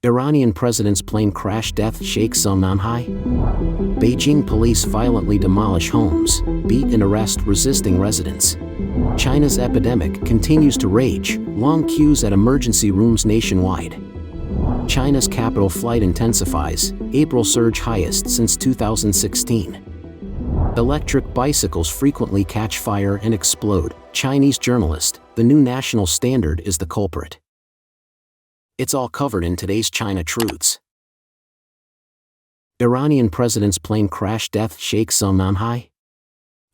Iranian president's plane crash death shakes Zhongnanhai. Beijing police violently demolish homes, beat and arrest resisting residents. China's epidemic continues to rage, long queues at emergency rooms nationwide. China's capital flight intensifies, April surge highest since 2016. Electric bicycles frequently catch fire and explode. Chinese journalist, the new national standard is the culprit. It's all covered in today's China Truths. Iranian president's plane crash death shakes Zhongnanhai.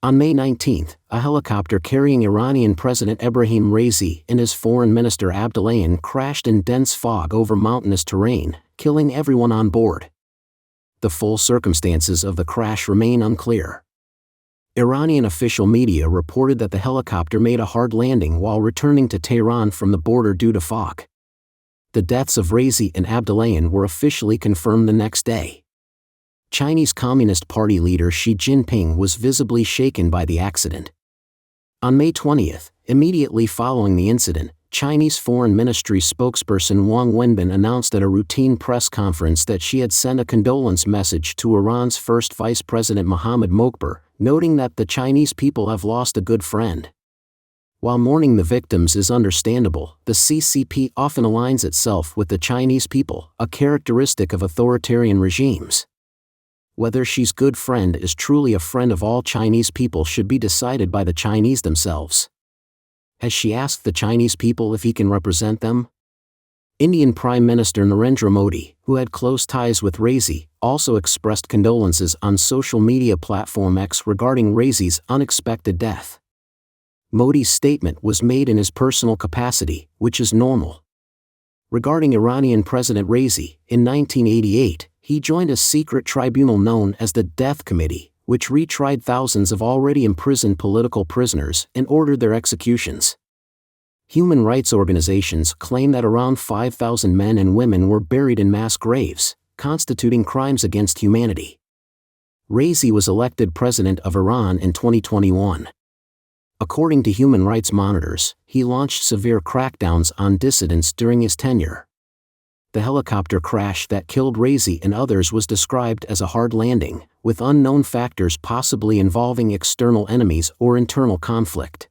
On May 19, a helicopter carrying Iranian President Ebrahim Raisi and his foreign minister Abdullahian crashed in dense fog over mountainous terrain, killing everyone on board. The full circumstances of the crash remain unclear. Iranian official media reported that the helicopter made a hard landing while returning to Tehran from the border due to fog. The deaths of Raisi and Abdullahian were officially confirmed the next day. Chinese Communist Party leader Xi Jinping was visibly shaken by the accident. On May 20, immediately following the incident, Chinese Foreign Ministry spokesperson Wang Wenbin announced at a routine press conference that she had sent a condolence message to Iran's first Vice President Mohammad Mokbar, noting that the Chinese people have lost a good friend. While mourning the victims is understandable, the CCP often aligns itself with the Chinese people, a characteristic of authoritarian regimes. Whether Xi's good friend is truly a friend of all Chinese people should be decided by the Chinese themselves. Has Xi asked the Chinese people if he can represent them? Indian Prime Minister Narendra Modi, who had close ties with Raisi, also expressed condolences on social media platform X regarding Raisi's unexpected death. Modi's statement was made in his personal capacity, which is normal. Regarding Iranian President Raisi, in 1988, he joined a secret tribunal known as the Death Committee, which retried thousands of already imprisoned political prisoners and ordered their executions. Human rights organizations claim that around 5,000 men and women were buried in mass graves, constituting crimes against humanity. Raisi was elected president of Iran in 2021. According to human rights monitors, he launched severe crackdowns on dissidents during his tenure. The helicopter crash that killed Raisi and others was described as a hard landing, with unknown factors possibly involving external enemies or internal conflict.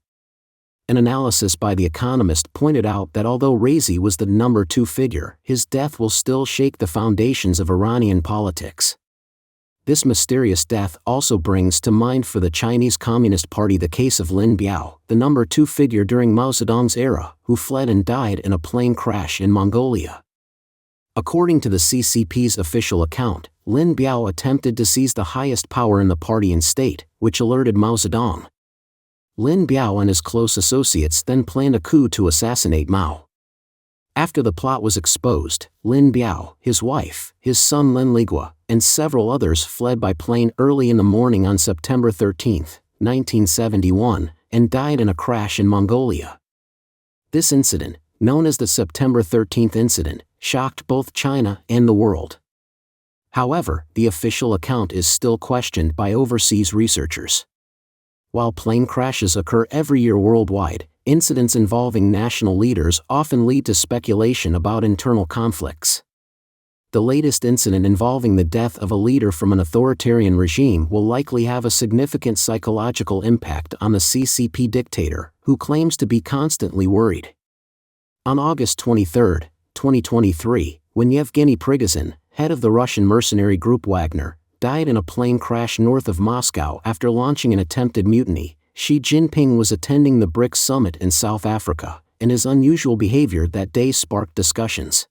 An analysis by The Economist pointed out that although Raisi was the number 2 figure, his death will still shake the foundations of Iranian politics. This mysterious death also brings to mind for the Chinese Communist Party the case of Lin Biao, the number 2 figure during Mao Zedong's era, who fled and died in a plane crash in Mongolia. According to the CCP's official account, Lin Biao attempted to seize the highest power in the party and state, which alerted Mao Zedong. Lin Biao and his close associates then planned a coup to assassinate Mao. After the plot was exposed, Lin Biao, his wife, his son Lin Ligua, and several others fled by plane early in the morning on September 13, 1971, and died in a crash in Mongolia. This incident, known as the September 13 incident, shocked both China and the world. However, the official account is still questioned by overseas researchers. While plane crashes occur every year worldwide, incidents involving national leaders often lead to speculation about internal conflicts. The latest incident involving the death of a leader from an authoritarian regime will likely have a significant psychological impact on the CCP dictator, who claims to be constantly worried. On August 23, 2023, when Yevgeny Prigozhin, head of the Russian mercenary group Wagner, died in a plane crash north of Moscow after launching an attempted mutiny, Xi Jinping was attending the BRICS summit in South Africa, and his unusual behavior that day sparked discussions.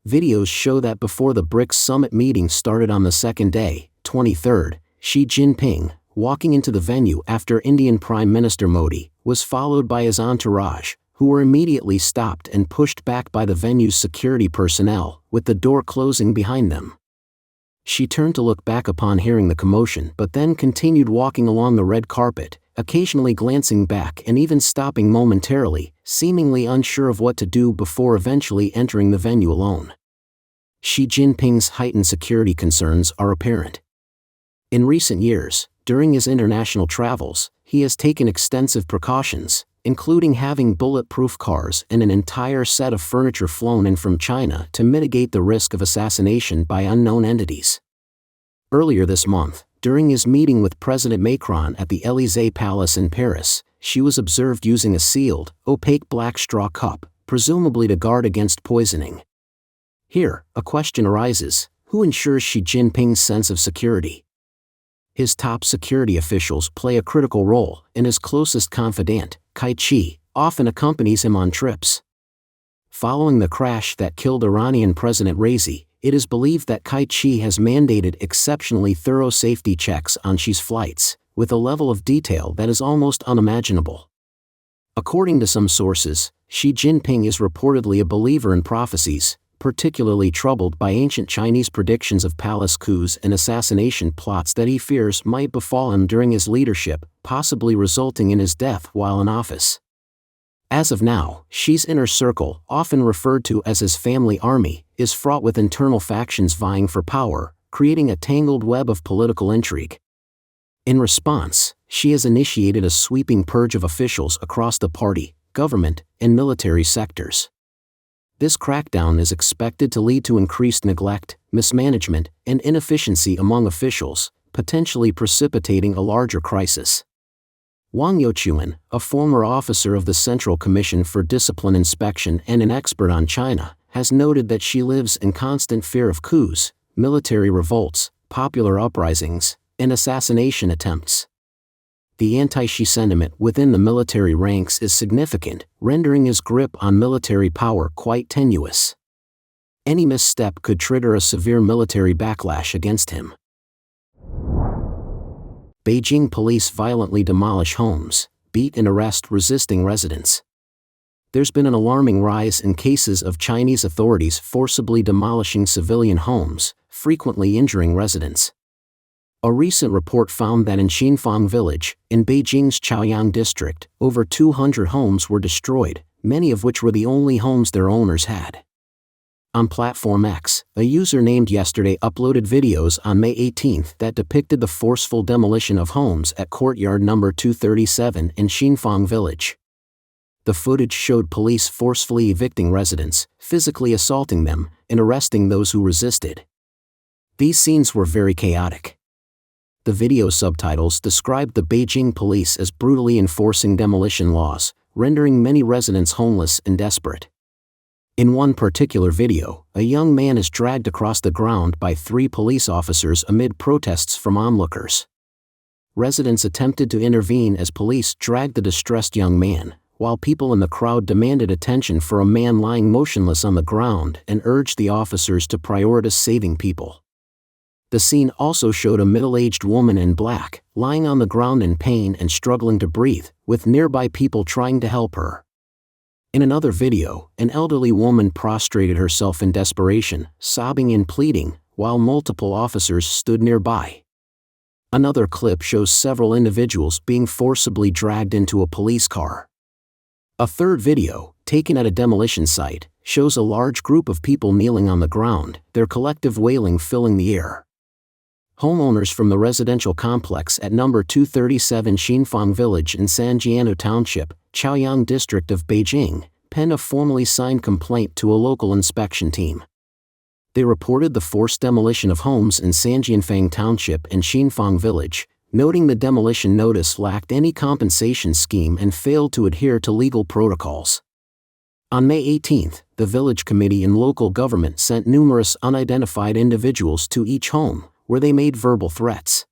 Videos show that before the BRICS summit meeting started on the second day, 23rd, Xi Jinping, walking into the venue after Indian Prime Minister Modi, was followed by his entourage, who were immediately stopped and pushed back by the venue's security personnel, with the door closing behind them. She turned to look back upon hearing the commotion but then continued walking along the red carpet, occasionally glancing back and even stopping momentarily, seemingly unsure of what to do before eventually entering the venue alone. Xi Jinping's heightened security concerns are apparent. In recent years, during his international travels, he has taken extensive precautions, including having bulletproof cars and an entire set of furniture flown in from China to mitigate the risk of assassination by unknown entities. Earlier this month, during his meeting with President Macron at the Élysée Palace in Paris, she was observed using a sealed, opaque black straw cup, presumably to guard against poisoning. Here, a question arises: who ensures Xi Jinping's sense of security? His top security officials play a critical role, and his closest confidant, Kai Chi, often accompanies him on trips. Following the crash that killed Iranian President Raisi, it is believed that Kai Chi has mandated exceptionally thorough safety checks on Xi's flights, with a level of detail that is almost unimaginable. According to some sources, Xi Jinping is reportedly a believer in prophecies, particularly troubled by ancient Chinese predictions of palace coups and assassination plots that he fears might befall him during his leadership, possibly resulting in his death while in office. As of now, Xi's inner circle, often referred to as his family army, is fraught with internal factions vying for power, creating a tangled web of political intrigue. In response, Xi has initiated a sweeping purge of officials across the party, government, and military sectors. This crackdown is expected to lead to increased neglect, mismanagement, and inefficiency among officials, potentially precipitating a larger crisis. Wang Youchuan, a former officer of the Central Commission for Discipline Inspection and an expert on China, has noted that she lives in constant fear of coups, military revolts, popular uprisings, and assassination attempts. The anti-Xi sentiment within the military ranks is significant, rendering his grip on military power quite tenuous. Any misstep could trigger a severe military backlash against him. Beijing police violently demolish homes, beat and arrest resisting residents. There's been an alarming rise in cases of Chinese authorities forcibly demolishing civilian homes, frequently injuring residents. A recent report found that in Xinfang village, in Beijing's Chaoyang district, over 200 homes were destroyed, many of which were the only homes their owners had. On Platform X, a user named Yesterday uploaded videos on May 18 that depicted the forceful demolition of homes at courtyard number 237 in Xinfang village. The footage showed police forcefully evicting residents, physically assaulting them, and arresting those who resisted. These scenes were very chaotic. The video subtitles described the Beijing police as brutally enforcing demolition laws, rendering many residents homeless and desperate. In one particular video, a young man is dragged across the ground by 3 police officers amid protests from onlookers. Residents attempted to intervene as police dragged the distressed young man, while people in the crowd demanded attention for a man lying motionless on the ground and urged the officers to prioritize saving people. The scene also showed a middle-aged woman in black, lying on the ground in pain and struggling to breathe, with nearby people trying to help her. In another video, an elderly woman prostrated herself in desperation, sobbing and pleading, while multiple officers stood nearby. Another clip shows several individuals being forcibly dragged into a police car. A third video, taken at a demolition site, shows a large group of people kneeling on the ground, their collective wailing filling the air. Homeowners from the residential complex at number 237 Xinfang Village in Sanjiano Township, Chaoyang District of Beijing, penned a formally signed complaint to a local inspection team. They reported the forced demolition of homes in Sanjianfang Township and Xinfang Village, noting the demolition notice lacked any compensation scheme and failed to adhere to legal protocols. On May 18, the village committee and local government sent numerous unidentified individuals to each home, where they made verbal threats.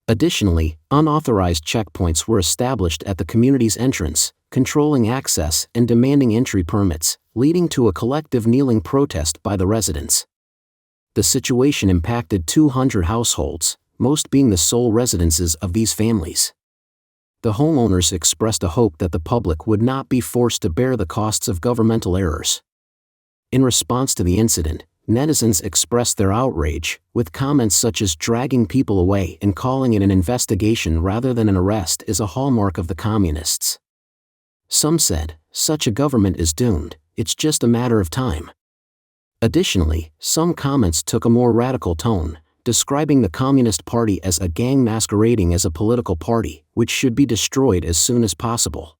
Additionally, unauthorized checkpoints were established at the community's entrance, controlling access and demanding entry permits, leading to a collective kneeling protest by the residents. The situation impacted 200 households, most being the sole residences of these families. The homeowners expressed a hope that the public would not be forced to bear the costs of governmental errors. In response to the incident, netizens expressed their outrage, with comments such as dragging people away and calling it an investigation rather than an arrest is a hallmark of the communists. Some said, "Such a government is doomed, it's just a matter of time." Additionally, some comments took a more radical tone, describing the Communist Party as a gang masquerading as a political party, which should be destroyed as soon as possible.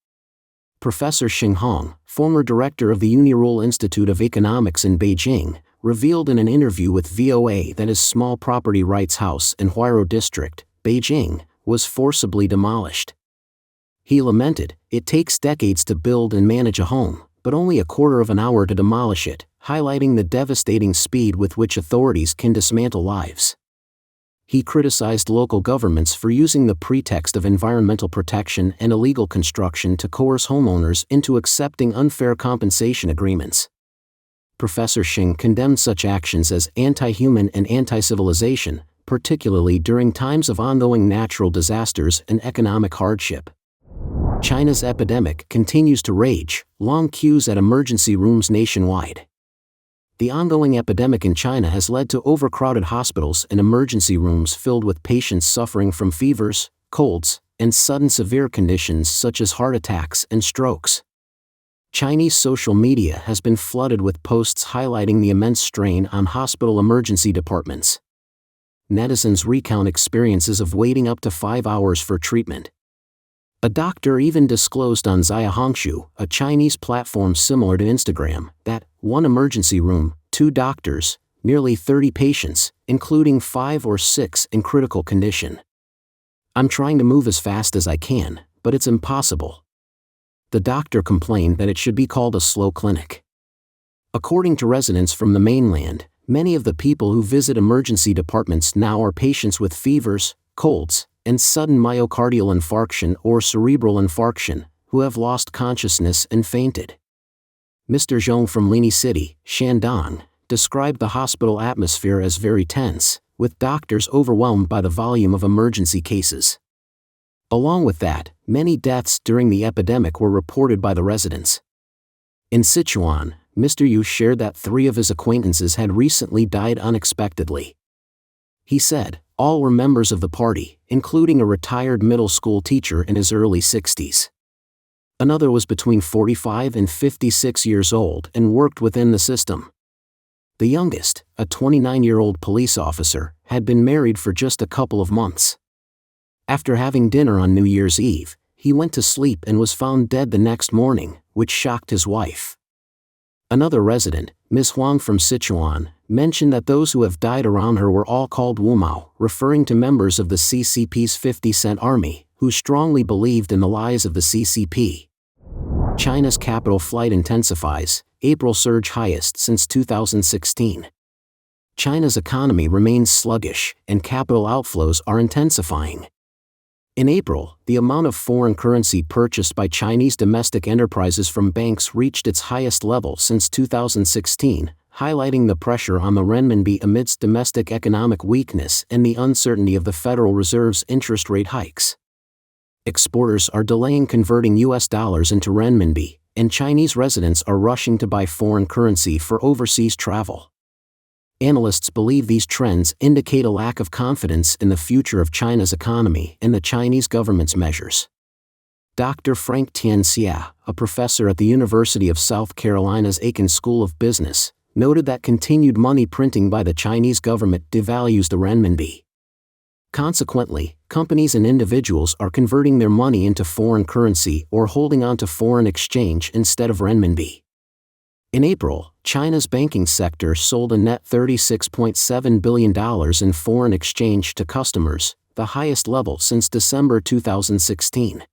Professor Xing Hong, former director of the Unirural Institute of Economics in Beijing, revealed in an interview with VOA that his small property rights house in Huairou District, Beijing, was forcibly demolished. He lamented, "It takes decades to build and manage a home, but only a quarter of an hour to demolish it," highlighting the devastating speed with which authorities can dismantle lives. He criticized local governments for using the pretext of environmental protection and illegal construction to coerce homeowners into accepting unfair compensation agreements. Professor Xing condemned such actions as anti-human and anti-civilization, particularly during times of ongoing natural disasters and economic hardship. China's epidemic continues to rage, long queues at emergency rooms nationwide. The ongoing epidemic in China has led to overcrowded hospitals and emergency rooms filled with patients suffering from fevers, colds, and sudden severe conditions such as heart attacks and strokes. Chinese social media has been flooded with posts highlighting the immense strain on hospital emergency departments. Netizens recount experiences of waiting up to 5 hours for treatment. A doctor even disclosed on Xiaohongshu, a Chinese platform similar to Instagram, that one emergency room, 2 doctors, nearly 30 patients, including 5 or 6 in critical condition. "I'm trying to move as fast as I can, but it's impossible." The doctor complained that it should be called a slow clinic. According to residents from the mainland, many of the people who visit emergency departments now are patients with fevers, colds, and sudden myocardial infarction or cerebral infarction, who have lost consciousness and fainted. Mr. Zhong from Lini City, Shandong, described the hospital atmosphere as very tense, with doctors overwhelmed by the volume of emergency cases. Along with that, many deaths during the epidemic were reported by the residents. In Sichuan, Mr. Yu shared that 3 of his acquaintances had recently died unexpectedly. He said, all were members of the party, including a retired middle school teacher in his early 60s. Another was between 45 and 56 years old and worked within the system. The youngest, a 29-year-old police officer, had been married for just a couple of months. After having dinner on New Year's Eve, he went to sleep and was found dead the next morning, which shocked his wife. Another resident, Ms. Huang from Sichuan, mentioned that those who have died around her were all called Wumao, referring to members of the CCP's 50-cent army, who strongly believed in the lies of the CCP. China's capital flight intensifies, April surge highest since 2016. China's economy remains sluggish, and capital outflows are intensifying. In April, the amount of foreign currency purchased by Chinese domestic enterprises from banks reached its highest level since 2016, highlighting the pressure on the renminbi amidst domestic economic weakness and the uncertainty of the Federal Reserve's interest rate hikes. Exporters are delaying converting US dollars into renminbi, and Chinese residents are rushing to buy foreign currency for overseas travel. Analysts believe these trends indicate a lack of confidence in the future of China's economy and the Chinese government's measures. Dr. Frank Tianxia, a professor at the University of South Carolina's Aiken School of Business, noted that continued money printing by the Chinese government devalues the renminbi. Consequently, companies and individuals are converting their money into foreign currency or holding on to foreign exchange instead of renminbi. In April, China's banking sector sold a net $36.7 billion in foreign exchange to customers, the highest level since December 2016.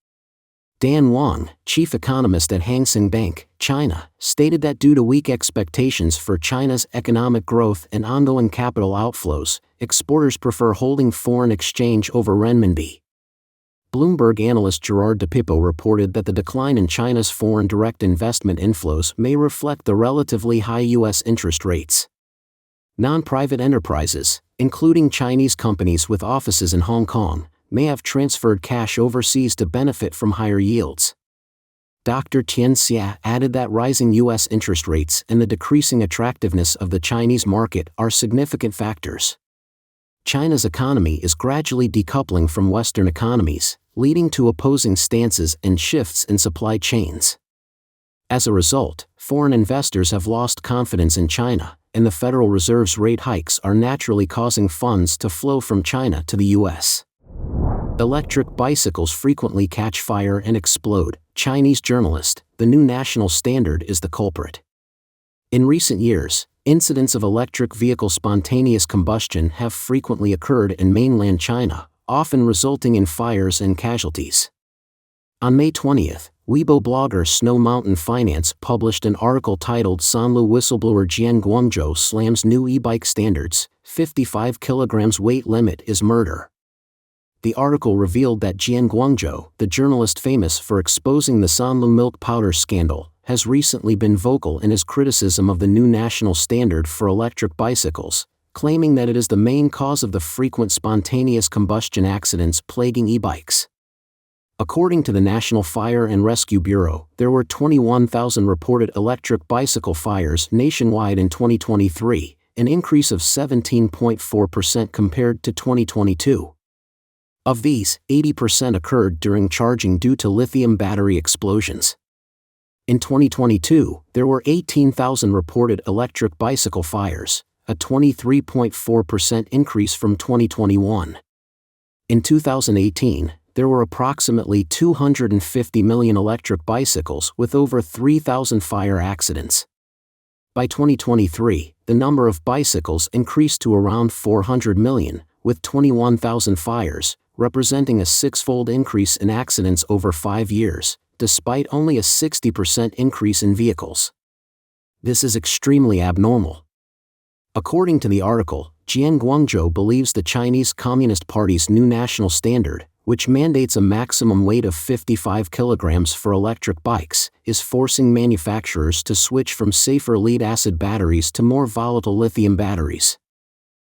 Dan Wang, chief economist at Hang Seng Bank, China, stated that due to weak expectations for China's economic growth and ongoing capital outflows, exporters prefer holding foreign exchange over renminbi. Bloomberg analyst Gerard DePippo reported that the decline in China's foreign direct investment inflows may reflect the relatively high U.S. interest rates. Non-private enterprises, including Chinese companies with offices in Hong Kong, may have transferred cash overseas to benefit from higher yields. Dr. Tianxia added that rising U.S. interest rates and the decreasing attractiveness of the Chinese market are significant factors. China's economy is gradually decoupling from Western economies, leading to opposing stances and shifts in supply chains. As a result, foreign investors have lost confidence in China, and the Federal Reserve's rate hikes are naturally causing funds to flow from China to the U.S. Electric bicycles frequently catch fire and explode. Chinese journalist, the new national standard is the culprit. In recent years, incidents of electric vehicle spontaneous combustion have frequently occurred in mainland China, often resulting in fires and casualties. On May 20th, Weibo blogger Snow Mountain Finance published an article titled Sanlu Whistleblower Jian Guangzhou Slams New E-Bike Standards, 55 kg weight limit is murder. The article revealed that Jian Guangzhou, the journalist famous for exposing the Sanlu milk powder scandal, has recently been vocal in his criticism of the new national standard for electric bicycles, claiming that it is the main cause of the frequent spontaneous combustion accidents plaguing e-bikes. According to the National Fire and Rescue Bureau, there were 21,000 reported electric bicycle fires nationwide in 2023, an increase of 17.4% compared to 2022. Of these, 80% occurred during charging due to lithium battery explosions. In 2022, there were 18,000 reported electric bicycle fires, a 23.4% increase from 2021. In 2018, there were approximately 250 million electric bicycles with over 3,000 fire accidents. By 2023, the number of bicycles increased to around 400 million, with 21,000 fires, representing a six-fold increase in accidents over 5 years, despite only a 60% increase in vehicles. This is extremely abnormal. According to the article, Jian Guangzhou believes the Chinese Communist Party's new national standard, which mandates a maximum weight of 55 kilograms for electric bikes, is forcing manufacturers to switch from safer lead-acid batteries to more volatile lithium batteries.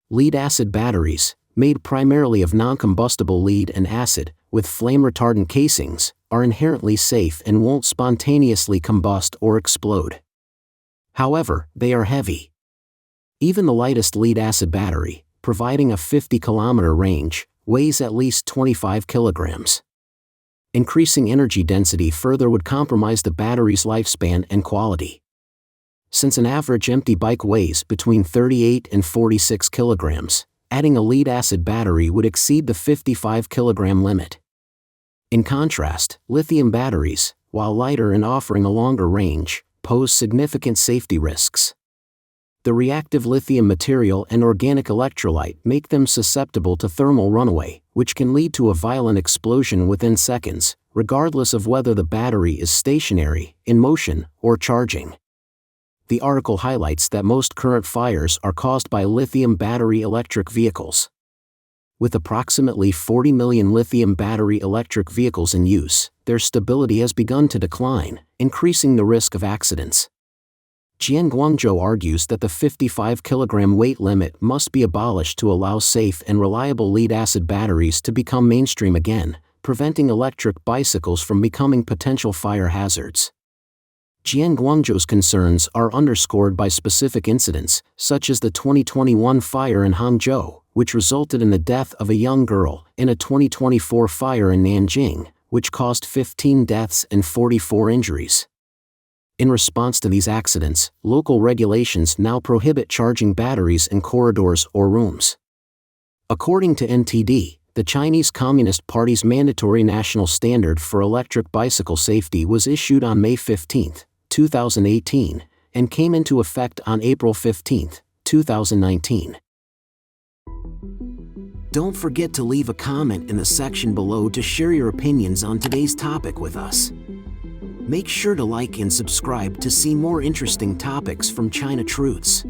Lead-acid batteries, made primarily of non-combustible lead and acid, with flame-retardant casings, are inherently safe and won't spontaneously combust or explode. However, they are heavy. Even the lightest lead-acid battery, providing a 50-kilometer range, weighs at least 25 kilograms. Increasing energy density further would compromise the battery's lifespan and quality. Since an average empty bike weighs between 38 and 46 kilograms, adding a lead-acid battery would exceed the 55 kilogram limit. In contrast, lithium batteries, while lighter and offering a longer range, pose significant safety risks. The reactive lithium material and organic electrolyte make them susceptible to thermal runaway, which can lead to a violent explosion within seconds, regardless of whether the battery is stationary, in motion, or charging. The article highlights that most current fires are caused by lithium battery electric vehicles. With approximately 40 million lithium battery electric vehicles in use, their stability has begun to decline, increasing the risk of accidents. Jian Guangzhou argues that the 55 kilogram weight limit must be abolished to allow safe and reliable lead-acid batteries to become mainstream again, preventing electric bicycles from becoming potential fire hazards. Jian Guangzhou's concerns are underscored by specific incidents, such as the 2021 fire in Hangzhou, which resulted in the death of a young girl, and a 2024 fire in Nanjing, which caused 15 deaths and 44 injuries. In response to these accidents, local regulations now prohibit charging batteries in corridors or rooms. According to NTD, the Chinese Communist Party's mandatory national standard for electric bicycle safety was issued on May 15, 2018, and came into effect on April 15, 2019. Don't forget to leave a comment in the section below to share your opinions on today's topic with us. Make sure to like and subscribe to see more interesting topics from China Truths.